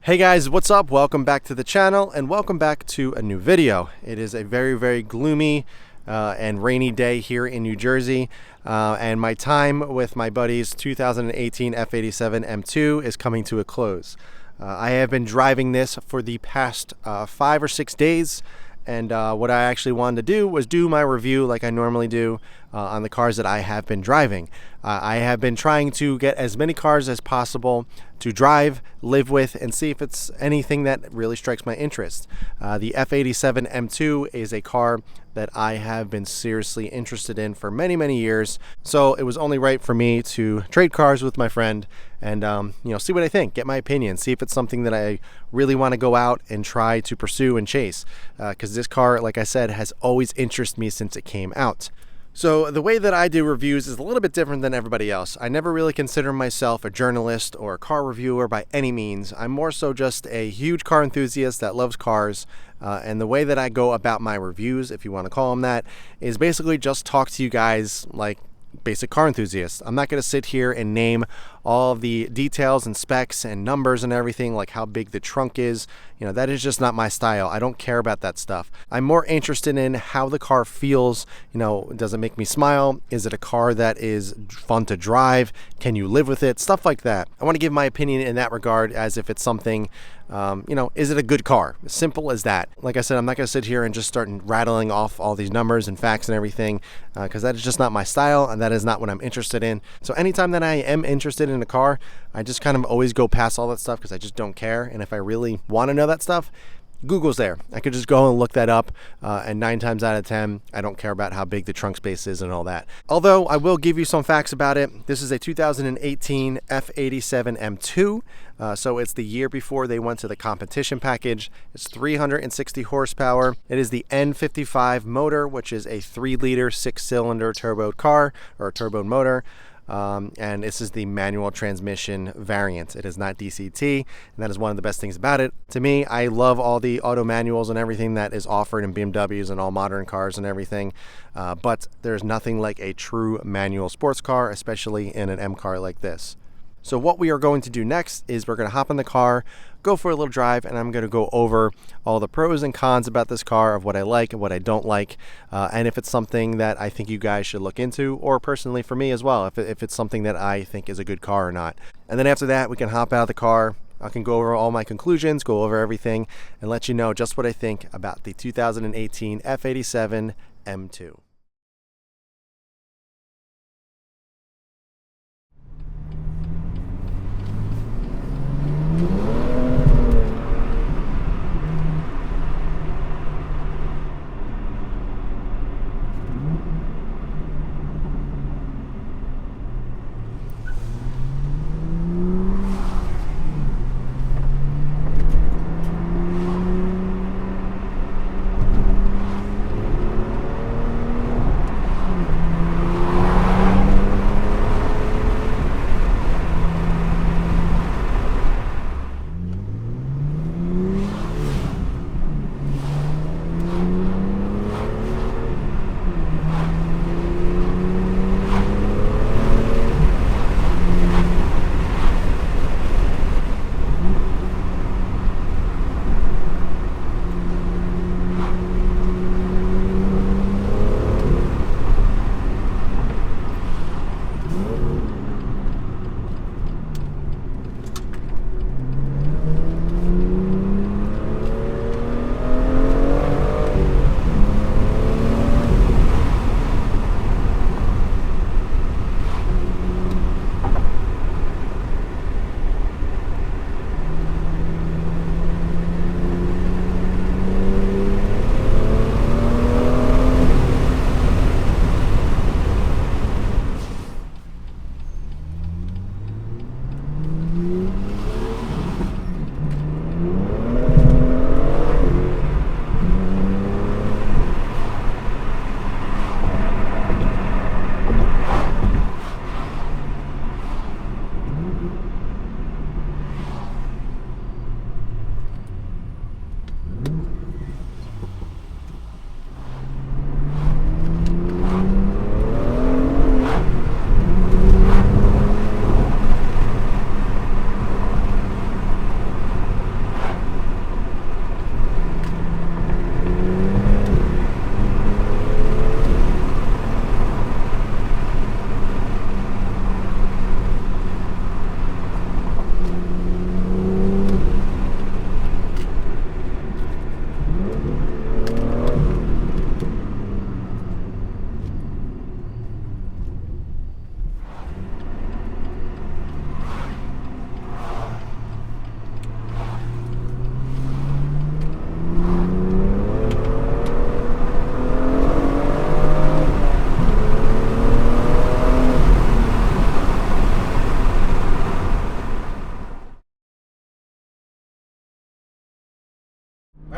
Hey guys, what's up? Welcome back to the channel and welcome back to a new video. It is a very gloomy and rainy day here in New Jersey, and my time with my buddy's 2018 F87 M2 is coming to a close. I have been driving this for the past 5 or 6 days, and what I actually wanted to do was do my review like I normally do on the cars that I have been driving. I have been trying to get as many cars as possible to drive, live with, and see if it's anything that really strikes my interest. The F87 M2 is a car that I have been seriously interested in for many years, so it was only right for me to trade cars with my friend and see what I think, get my opinion, see if it's something that I really want to go out and try to pursue and chase, because this car, like I said, has always interested me since it came out. So the way that I do reviews is a little bit different than everybody else. I never really consider myself a journalist or a car reviewer by any means. I'm more so just a huge car enthusiast that loves cars, and the way that I go about my reviews, if you want to call them that, is basically just talk to you guys like basic car enthusiasts. I'm not going to sit here and name all of the details and specs and numbers and everything, like how big the trunk is. That is just not my style. I don't care about that stuff. I'm more interested in how the car feels. Does it make me smile? Is it a car that is fun to drive? Can you live with it? Stuff like that. I want to give my opinion in that regard, as if it's something, is it a good car? Simple as that. Like I said, I'm not going to sit here and just start rattling off all these numbers and facts and everything, because that is just not my style, and that is not what I'm interested in. So anytime that I am interested in a car, I just kind of always go past all that stuff because I just don't care. And if I really want to know that stuff, Google's there. I could just go and look that up, and 9 times out of 10, I don't care about how big the trunk space is and all that. Although I will give you some facts about it. This is a 2018 F87 M2, so it's the year before they went to the competition package. It's 360 horsepower. It is the N55 motor, which is a 3-liter 6-cylinder turbo car, or a turbo motor. And this is the manual transmission variant. It is not DCT, and that is one of the best things about it. To me, I love all the auto manuals and everything that is offered in BMWs and all modern cars and everything, but there's nothing like a true manual sports car, especially in an M car like this. So what we are going to do next is we're going to hop in the car, go for a little drive, and I'm going to go over all the pros and cons about this car, of what I like and what I don't like, and if it's something that I think you guys should look into, or personally for me as well, if it's something that I think is a good car or not. And then after that, we can hop out of the car. I can go over all my conclusions, go over everything, and let you know just what I think about the 2018 F87 M2.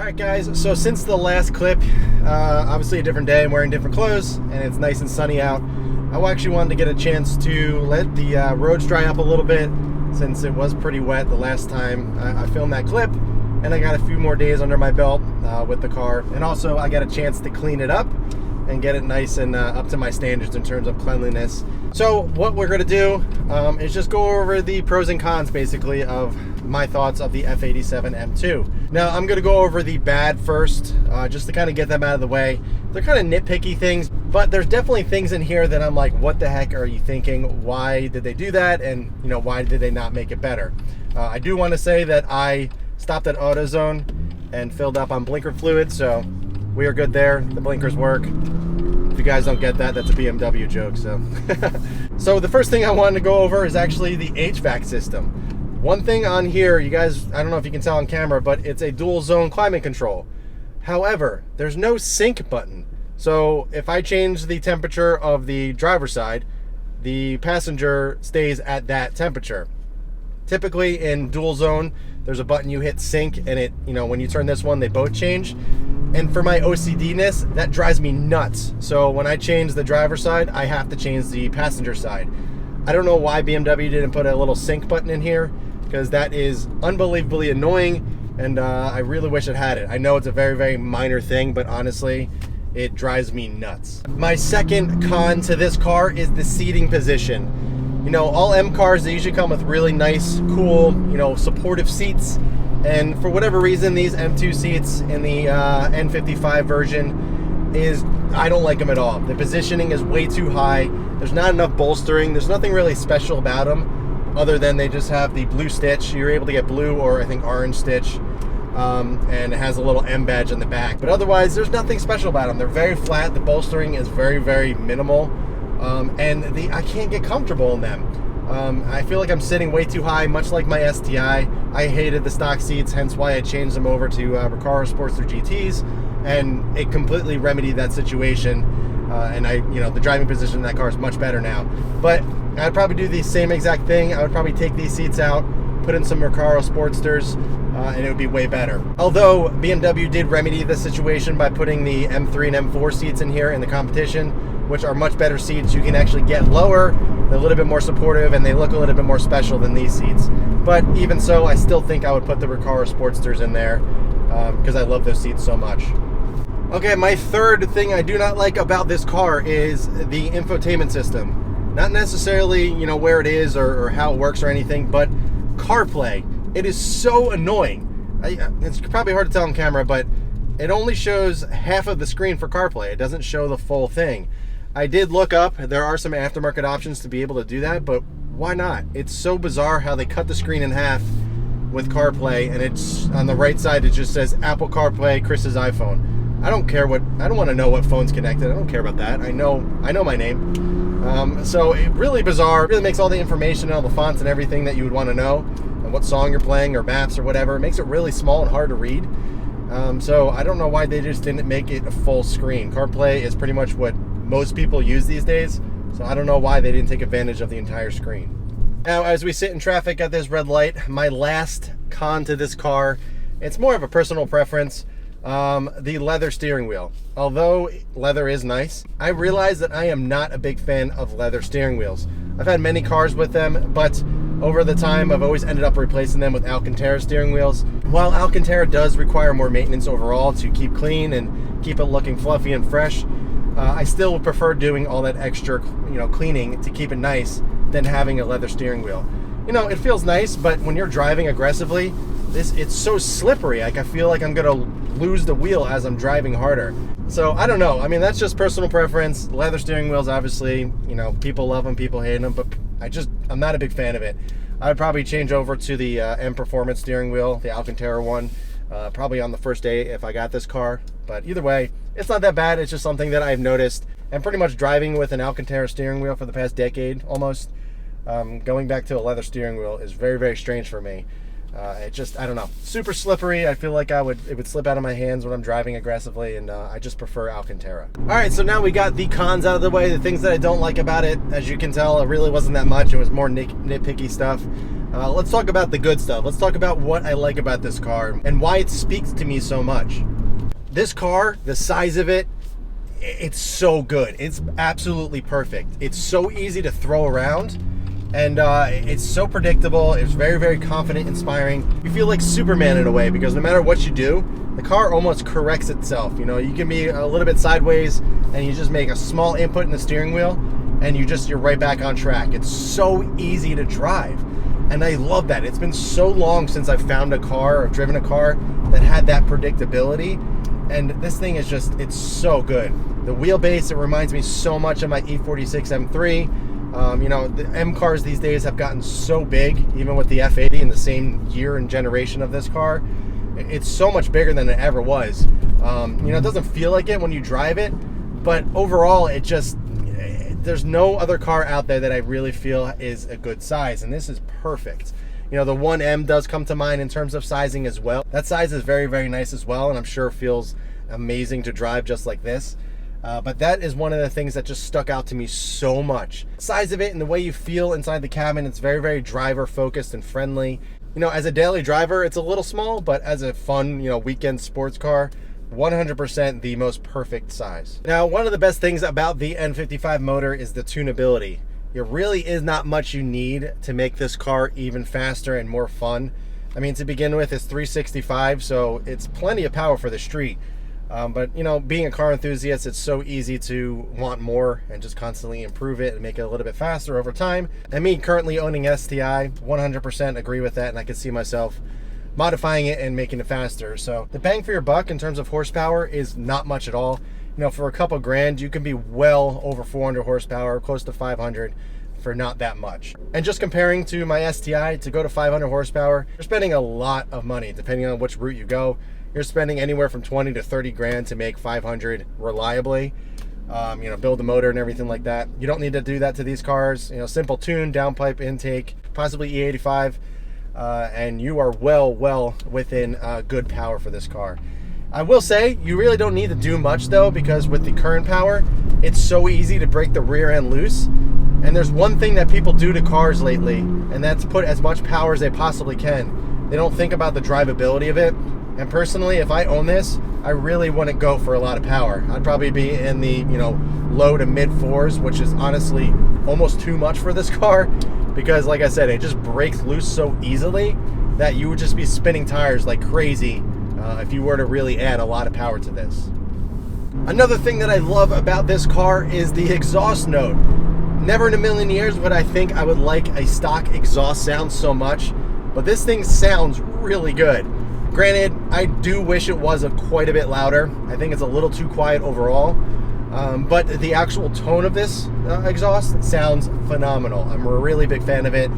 Alright guys, so since the last clip, obviously a different day, I'm wearing different clothes, and it's nice and sunny out. I actually wanted to get a chance to let the roads dry up a little bit, since it was pretty wet the last time I filmed that clip, and I got a few more days under my belt with the car. And also I got a chance to clean it up and get it nice and up to my standards in terms of cleanliness. So what we're going to do is just go over the pros and cons basically of my thoughts of the F87 M2. Now I'm going to go over the bad first, just to kind of get them out of the way. They're kind of nitpicky things, but there's definitely things in here that I'm like, what the heck are you thinking? Why did they do that? And you know, why did they not make it better? I do want to say that I stopped at AutoZone and filled up on blinker fluid, so we are good there. The blinkers work. If you guys don't get that, that's a BMW joke. So the first thing I wanted to go over is actually the HVAC system. One thing on here, you guys, I don't know if you can tell on camera, but it's a dual zone climate control. However, there's no sync button. So if I change the temperature of the driver's side, the passenger stays at that temperature. Typically in dual zone, there's a button you hit sync, and it, you know, when you turn this one, they both change. And for my OCD-ness, that drives me nuts. So when I change the driver's side, I have to change the passenger side. I don't know why BMW didn't put a little sync button in here, because that is unbelievably annoying, and I really wish it had it. I know it's a very, very minor thing, but honestly, it drives me nuts. My second con to this car is the seating position. You know, all M cars, they usually come with really nice, cool, you know, supportive seats. And for whatever reason, these M2 seats in the N55 version I don't like them at all. The positioning is way too high. There's not enough bolstering. There's nothing really special about them other than they just have the blue stitch. You're able to get blue or I think orange stitch. And it has a little M badge in the back. But otherwise, there's nothing special about them. They're very flat. The bolstering is very, very minimal. And I can't get comfortable in them. I feel like I'm sitting way too high, much like my STI. I hated the stock seats, hence why I changed them over to Recaro Sportster GTs, and it completely remedied that situation. And the driving position in that car is much better now. But I'd probably do the same exact thing. I would probably take these seats out, put in some Recaro Sportsters, and it would be way better. Although BMW did remedy the situation by putting the M3 and M4 seats in here in the competition, which are much better seats. You can actually get lower, they're a little bit more supportive, and they look a little bit more special than these seats. But even so, I still think I would put the Recaro Sportsters in there because I love those seats so much. Okay, my third thing I do not like about this car is the infotainment system. Not necessarily, you know, where it is or how it works or anything, but CarPlay. It is so annoying. It's probably hard to tell on camera, but it only shows half of the screen for CarPlay. It doesn't show the full thing. I did look up, there are some aftermarket options to be able to do that, but why not? It's so bizarre how they cut the screen in half with CarPlay, and it's on the right side, it just says Apple CarPlay, Chris's iPhone. I don't want to know what phone's connected. I don't care about that. I know my name. So it really bizarre. It really makes all the information, all the fonts and everything that you would want to know, and what song you're playing or maps or whatever. It makes it really small and hard to read. So I don't know why they just didn't make it a full screen. CarPlay is pretty much what most people use these days, so I don't know why they didn't take advantage of the entire screen. Now, as we sit in traffic at this red light, my last con to this car, it's more of a personal preference, the leather steering wheel. Although leather is nice, I realize that I am not a big fan of leather steering wheels. I've had many cars with them, but over the time, I've always ended up replacing them with Alcantara steering wheels. While Alcantara does require more maintenance overall to keep clean and keep it looking fluffy and fresh, I still would prefer doing all that extra, cleaning to keep it nice than having a leather steering wheel. You know, it feels nice, but when you're driving aggressively, it's so slippery. Like I feel like I'm gonna lose the wheel as I'm driving harder. So I don't know. I mean, that's just personal preference. Leather steering wheels, obviously, people love them, people hate them, but I'm not a big fan of it. I would probably change over to the M Performance steering wheel, the Alcantara one, probably on the first day if I got this car. But either way, it's not that bad. It's just something that I've noticed. And pretty much driving with an Alcantara steering wheel for the past decade, almost, going back to a leather steering wheel is very, very strange for me. I don't know, super slippery. I feel like it would slip out of my hands when I'm driving aggressively, and I just prefer Alcantara. All right, so now we got the cons out of the way, the things that I don't like about it. As you can tell, it really wasn't that much. It was more nitpicky stuff. Let's talk about the good stuff. Let's talk about what I like about this car and why it speaks to me so much. This car, the size of it, it's so good. It's absolutely perfect. It's so easy to throw around, and it's so predictable. It's very, very confident, inspiring. You feel like Superman in a way, because no matter what you do, the car almost corrects itself. You know, you can be a little bit sideways and you just make a small input in the steering wheel and you're right back on track. It's so easy to drive. And I love that. It's been so long since I've found a car or driven a car that had that predictability. And this thing is just, it's so good. The wheelbase, it reminds me so much of my E46 M3. You know, the M cars these days have gotten so big, even with the F80 in the same year and generation of this car. It's so much bigger than it ever was. You know, it doesn't feel like it when you drive it, but overall, it just, there's no other car out there that I really feel is a good size, and this is perfect. You know, the 1M does come to mind in terms of sizing as well. That size is very, very nice as well, and I'm sure feels amazing to drive just like this. But that is one of the things that just stuck out to me so much. The size of it and the way you feel inside the cabin, it's very, very driver focused and friendly. You know, as a daily driver, it's a little small, but as a fun, you know, weekend sports car, 100% the most perfect size. Now, one of the best things about the N55 motor is the tunability. There really is not much you need to make this car even faster and more fun. I mean, to begin with, it's 365, so it's plenty of power for the street. But, you know, being a car enthusiast, it's so easy to want more and just constantly improve it and make it a little bit faster over time. And me currently owning STI, 100% agree with that, and I can see myself modifying it and making it faster. So the bang for your buck in terms of horsepower is not much at all. You know, for a couple grand, you can be well over 400 horsepower, close to 500 for not that much. And just comparing to my STI, to go to 500 horsepower, you're spending a lot of money depending on which route you go. You're spending anywhere from 20 to 30 grand to make 500 reliably. You know, build the motor and everything like that. You don't need to do that to these cars. You know, simple tune, downpipe intake, possibly E85, and you are well within good power for this car. I will say, you really don't need to do much though, because with the current power, it's so easy to break the rear end loose. And there's one thing that people do to cars lately, and that's put as much power as they possibly can. They don't think about the drivability of it. And personally, if I own this, I really wouldn't go for a lot of power. I'd probably be in the, you know, low to mid fours, which is honestly almost too much for this car, because like I said, it just breaks loose so easily that you would just be spinning tires like crazy if you were to really add a lot of power to this. Another thing that I love about this car is the exhaust note. Never in a million years would I think I would like a stock exhaust sound so much, but this thing sounds really good. Granted, I do wish it was quite a bit louder. I think it's a little too quiet overall, but the actual tone of this exhaust sounds phenomenal. I'm a really big fan of it.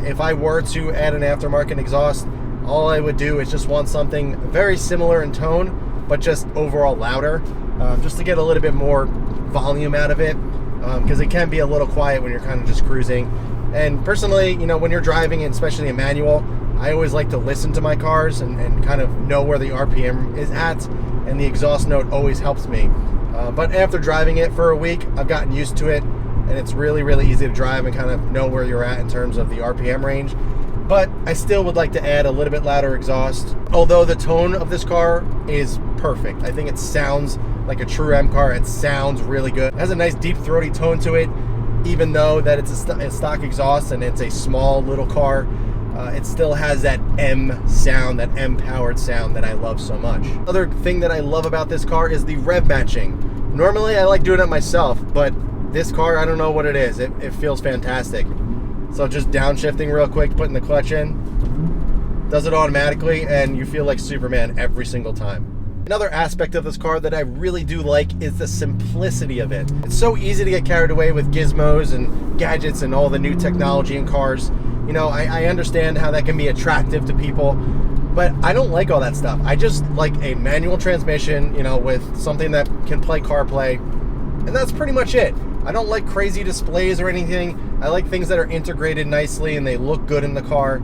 If I were to add an aftermarket exhaust, all I would do is just want something very similar in tone, but just overall louder, just to get a little bit more volume out of it, because it can be a little quiet when you're kind of just cruising. And personally, you know, when you're driving, and especially a manual, I always like to listen to my cars and kind of know where the RPM is at, and the exhaust note always helps me. But after driving it for a week, I've gotten used to it, and it's really, really easy to drive and kind of know where you're at in terms of the RPM range. But I still would like to add a little bit louder exhaust, although the tone of this car is perfect. I think it sounds like a true M car. It sounds really good. It has a nice deep throaty tone to it, even though that it's a stock exhaust and it's a small little car. It still has that M sound, that M powered sound that I love so much. Another thing that I love about this car is the rev matching. Normally I like doing it myself, but this car, I don't know what it is. It feels fantastic. So just downshifting real quick, putting the clutch in, does it automatically, and you feel like Superman every single time. Another aspect of this car that I really do like is the simplicity of it. It's so easy to get carried away with gizmos and gadgets and all the new technology in cars. You know, I understand how that can be attractive to people, but I don't like all that stuff. I just like a manual transmission, you know, with something that can play CarPlay, and that's pretty much it. I don't like crazy displays or anything. I like things that are integrated nicely and they look good in the car.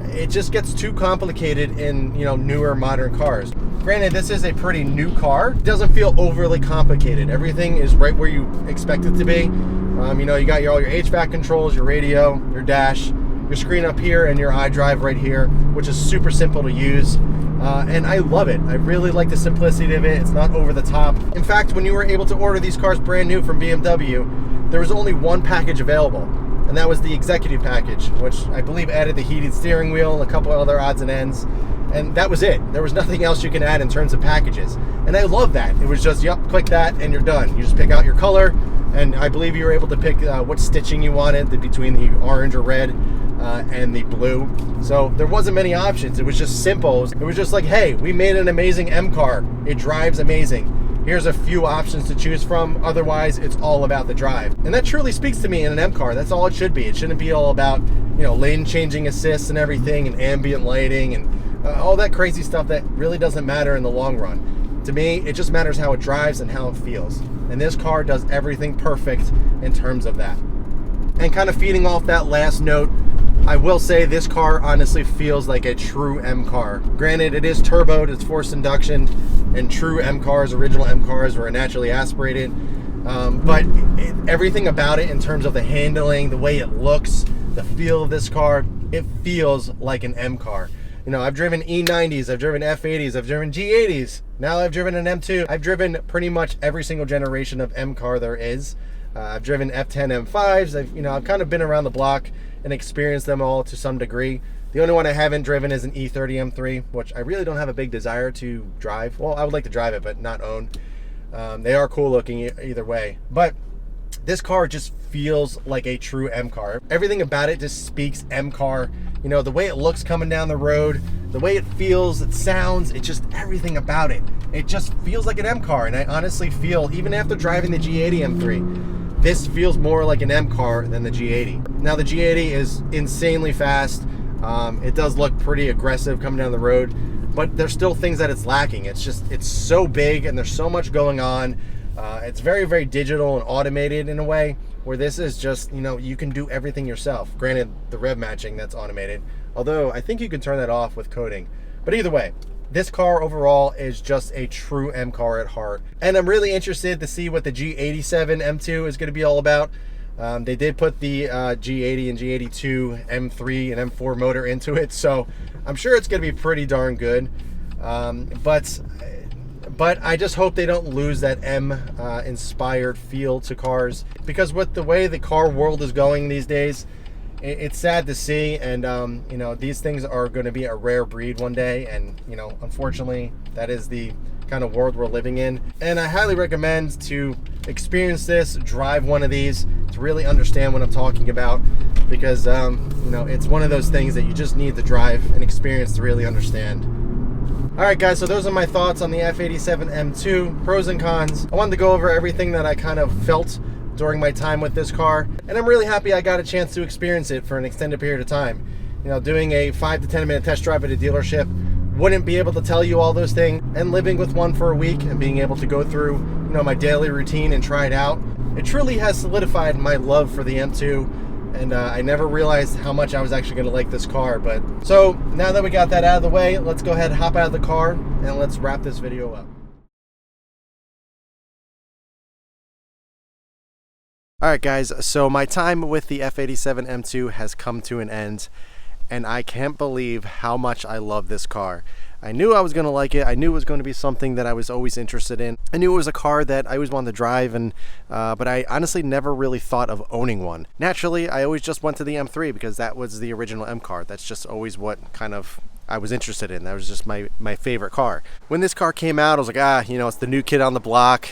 It just gets too complicated in, you know, newer modern cars. Granted, this is a pretty new car. It doesn't feel overly complicated. Everything is right where you expect it to be. You know, you got all your HVAC controls, your radio, your dash. You your screen up here and your iDrive right here, which is super simple to use. And I love it. I really like the simplicity of it. It's not over the top. In fact, when you were able to order these cars brand new from BMW, there was only one package available, and that was the executive package, which I believe added the heated steering wheel and a couple other odds and ends, and that was it. There was nothing else you can add in terms of packages, and I love that. It was just, yep, click that and you're done. You just pick out your color, and I believe you were able to pick what stitching you wanted between the orange or red and the blue. So there wasn't many options. It was just simple. It was just like, hey, we made an amazing M car. It drives amazing. Here's a few options to choose from. Otherwise, it's all about the drive. And that truly speaks to me in an M car. That's all it should be. It shouldn't be all about, you know, lane changing assists and everything and ambient lighting and all that crazy stuff that really doesn't matter in the long run. To me, it just matters how it drives and how it feels. And this car does everything perfect in terms of that. And kind of feeding off that last note, I will say this car honestly feels like a true M car. Granted, it is turboed, it's forced induction, and true M cars, original M cars, were naturally aspirated. But everything about it in terms of the handling, the way it looks, the feel of this car, it feels like an M car. You know, I've driven E90s, I've driven F80s, I've driven G80s, now I've driven an M2. I've driven pretty much every single generation of M car there is. I've driven F10 M5s. I've kind of been around the block and experienced them all to some degree. The only one I haven't driven is an E30 M3, which I really don't have a big desire to drive. Well, I would like to drive it, but not own. They are cool looking either way. But this car just feels like a true M car. Everything about it just speaks M car. You know, the way it looks coming down the road, the way it feels, it sounds, it's just everything about it. It just feels like an M car. And I honestly feel, even after driving the G80 M3, this feels more like an M car than the G80. Now the G80 is insanely fast. It does look pretty aggressive coming down the road, but there's still things that it's lacking. It's so big and there's so much going on. It's very, very digital and automated in a way, where this is just, you can do everything yourself. Granted, the rev matching, that's automated, although I think you can turn that off with coding. But either way, this car overall is just a true M car at heart. And I'm really interested to see what the G87 M2 is going to be all about. They did put the G80 and G82 M3 and M4 motor into it, so I'm sure it's going to be pretty darn good. But I just hope they don't lose that M-inspired feel to cars, because with the way the car world is going these days, it's sad to see. And these things are going to be a rare breed one day, and unfortunately that is the kind of world we're living in. And I highly recommend to experience this, drive one of these to really understand what I'm talking about, because it's one of those things that you just need to drive and experience to really understand. Alright guys, so those are my thoughts on the F87 M2, pros and cons. I wanted to go over everything that I kind of felt during my time with this car, and I'm really happy I got a chance to experience it for an extended period of time. Doing a 5 to 10 minute test drive at a dealership, wouldn't be able to tell you all those things, and living with one for a week and being able to go through my daily routine and try it out, it truly has solidified my love for the M2. And I never realized how much I was actually going to like this car. But so now that we got that out of the way, let's go ahead and hop out of the car and let's wrap this video up. Alright guys, so my time with the F87 M2 has come to an end, and I can't believe how much I love this car. I knew I was going to like it. I knew it was going to be something that I was always interested in. I knew it was a car that I always wanted to drive, and but I honestly never really thought of owning one. Naturally, I always just went to the M3 because that was the original M car. That's just always what kind of I was interested in. That was just my favorite car. When this car came out, I was like, it's the new kid on the block.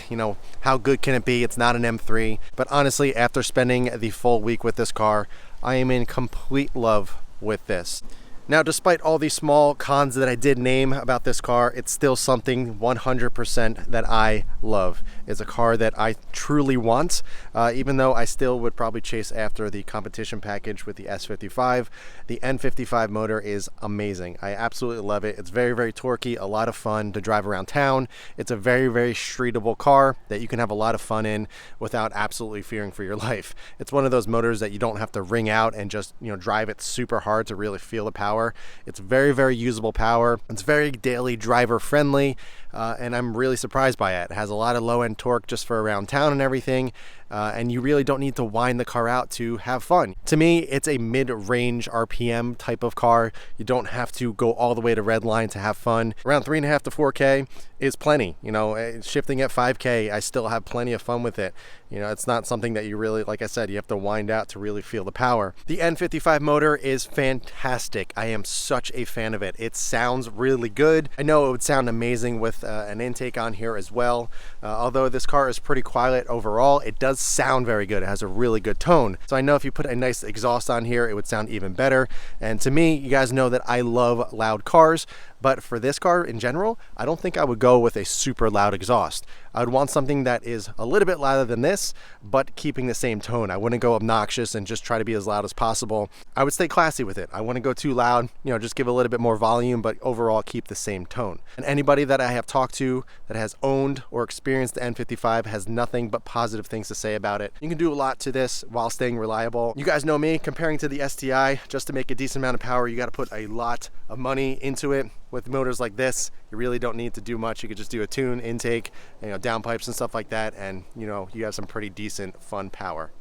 How good can it be? It's not an M3. But honestly, after spending the full week with this car, I am in complete love with this. Now, despite all these small cons that I did name about this car, it's still something 100% that I love. It's a car that I truly want, even though I still would probably chase after the competition package with the S55. The N55 motor is amazing. I absolutely love it. It's very, very torquey, a lot of fun to drive around town. It's a very, very streetable car that you can have a lot of fun in without absolutely fearing for your life. It's one of those motors that you don't have to wring out and just drive it super hard to really feel the power. It's very, very usable power. It's very daily driver friendly, and I'm really surprised by it. It has a lot of low-end torque just for around town and everything, and you really don't need to wind the car out to have fun. To me, it's a mid-range RPM type of car. You don't have to go all the way to redline to have fun. Around 3.5 to 4K is plenty. You know, shifting at 5K, I still have plenty of fun with it. You know, it's not something that you really, like I said, you have to wind out to really feel the power. The N55 motor is fantastic. I am such a fan of it. It sounds really good. I know it would sound amazing with an intake on here as well. Although this car is pretty quiet overall, it does sound very good. It has a really good tone. So I know if you put a nice exhaust on here, it would sound even better. And to me, you guys know that I love loud cars. But for this car in general, I don't think I would go with a super loud exhaust. I would want something that is a little bit louder than this, but keeping the same tone. I wouldn't go obnoxious and just try to be as loud as possible. I would stay classy with it. I wouldn't go too loud, you know, just give a little bit more volume, but overall keep the same tone. And anybody that I have talked to that has owned or experienced the N55 has nothing but positive things to say about it. You can do a lot to this while staying reliable. You guys know me, comparing to the STI, just to make a decent amount of power, you got to put a lot of money into it. With motors like this, you really don't need to do much. You could just do a tune, intake, you know, downpipes and stuff like that, and you know, you have some pretty decent fun power.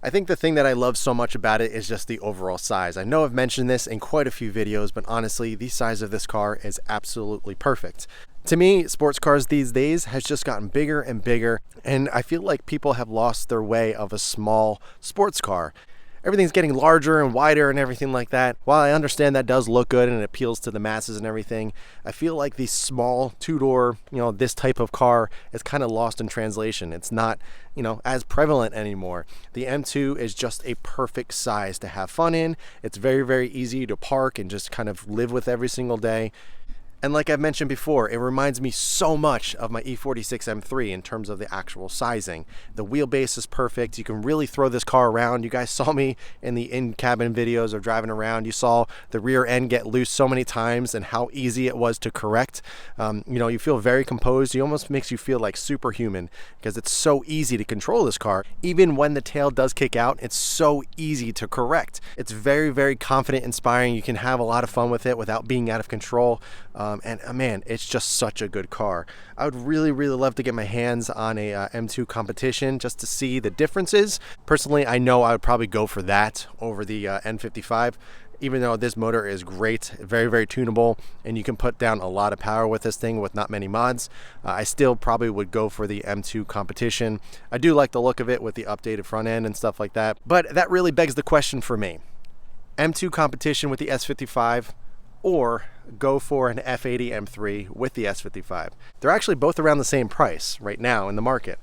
I think the thing that I love so much about it is just the overall size. I know I've mentioned this in quite a few videos, but honestly, the size of this car is absolutely perfect. To me, sports cars these days has just gotten bigger and bigger, and I feel like people have lost their way of a small sports car. Everything's getting larger and wider and everything like that. While I understand that does look good and it appeals to the masses and everything, I feel like the small two-door, you know, this type of car is kind of lost in translation. It's not, you know, as prevalent anymore. The M2 is just a perfect size to have fun in. It's very, very easy to park and just kind of live with every single day. And like I've mentioned before, it reminds me so much of my E46 M3 in terms of the actual sizing. The wheelbase is perfect. You can really throw this car around. You guys saw me in the in-cabin videos of driving around. You saw the rear end get loose so many times and how easy it was to correct. You know, you feel very composed. It almost makes you feel like superhuman because it's so easy to control this car. Even when the tail does kick out, it's so easy to correct. It's very, very confident, inspiring. You can have a lot of fun with it without being out of control. Man, it's just such a good car. I would really, really love to get my hands on a M2 competition just to see the differences. Personally, I know I would probably go for that over the N55. Even though this motor is great, very, very tunable, and you can put down a lot of power with this thing with not many mods, I still probably would go for the M2 competition. I do like the look of it with the updated front end and stuff like that. But that really begs the question for me. M2 competition with the S55 or go for an F80 M3 with the S55. They're actually both around the same price right now in the market.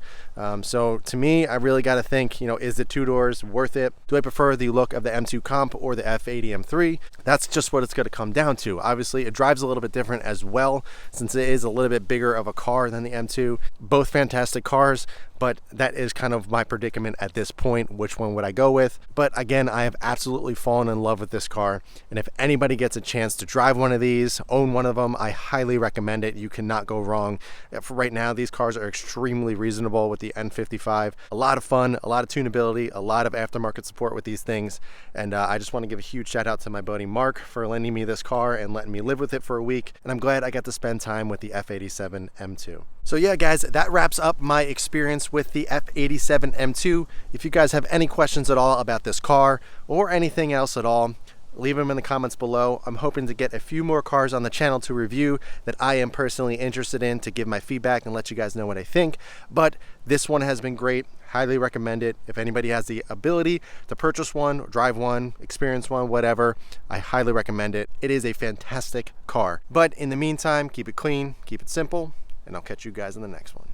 So to me, I really got to think, you know, is the two doors worth it? Do I prefer the look of the M2 Comp or the F80 M3? That's just what it's going to come down to. Obviously, it drives a little bit different as well, since it is a little bit bigger of a car than the M2. Both fantastic cars, but that is kind of my predicament at this point. Which one would I go with? But again, I have absolutely fallen in love with this car. And if anybody gets a chance to drive one of these, own one of them, I highly recommend it. You cannot go wrong. For right now, these cars are extremely reasonable with the N55. A lot of fun, a lot of tunability, a lot of aftermarket support with these things. And I just want to give a huge shout out to my buddy Mark for lending me this car and letting me live with it for a week. And I'm glad I got to spend time with the F87 M2. So yeah, guys, that wraps up my experience with the F87 M2. If you guys have any questions at all about this car or anything else at all, leave them in the comments below. I'm hoping to get a few more cars on the channel to review that I am personally interested in to give my feedback and let you guys know what I think. But this one has been great. Highly recommend it. If anybody has the ability to purchase one, drive one, experience one, whatever, I highly recommend it. It is a fantastic car. But in the meantime, keep it clean, keep it simple, and I'll catch you guys in the next one.